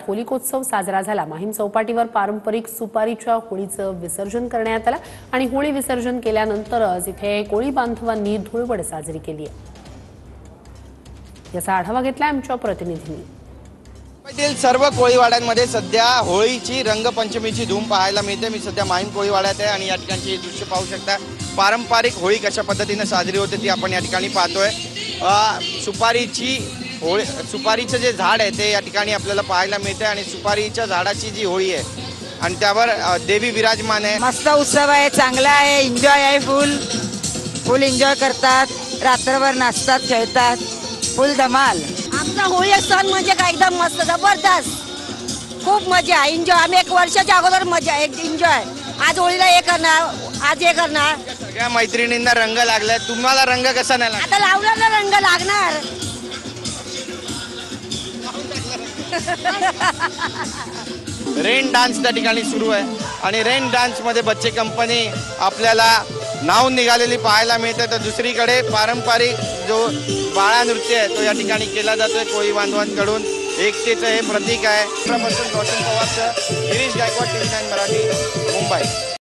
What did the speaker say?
होलिकोत्सव साजरा झाला। माहीम चौपाटीवर पारंपरिक सुपारीच्या होळीचं विसर्जन करण्यात आलं आणि होळी विसर्जन केल्यानंतरच इथे कोळी बांधवांनी धुळवड साजरी केली आहे। याचा आढावा घेतला आमच्या प्रतिनिधींनी। मुंबईतील सर्व कोळीवाड्यांमध्ये सध्या होळीची रंगपंचमीची धूम पाहायला मिळते। मी सध्या माहीम कोळीवाड्यात आहे आणि या ठिकाणची दृश्य पाहू शकता। पारंपरिक होळी कशा पद्धतीने साजरी होते ती आपण या ठिकाणी पाहतोय। सुपारीचं जे झाड आहे ते या ठिकाणी आपल्याला पाहायला मिळते आणि सुपारीच्या झाडाची जी होळी आहे आणि त्यावर देवी विराजमान आहे। मस्त उत्सव आहे, चांगला आहे, एन्जॉय आहे, फुल एन्जॉय करतात, रात्रभर नाचतात, खेळतात, फुल धमाल। आमचा होळी सण म्हणजे काय एकदम मस्त जबरदस्त, खूप मजा, एन्जॉय। आम्ही 1 वर्षाच्या अगोदर मजा एन्जॉय। आज होळीला हे करणार, आज हे करणार। सगळ्या मैत्रिणींना रंग लागलाय, तुम्हाला रंग कसा नाही लागला? आता लावलेला रंग लागणार। रेन डान्स त्या ठिकाणी सुरू आहे आणि रेन डान्स मध्ये बच्चे कंपनी आपल्याला नाव निघालेली पाहायला मिळते। तर दुसरीकडे पारंपरिक जो बाळा नृत्य आहे तो या ठिकाणी केला जातोय कोळी बांधवांकडून। एकतेचं हे प्रतीक आहे। रोशन पवार, गिरीश गायकवाड, TV9 मराठी, मुंबई।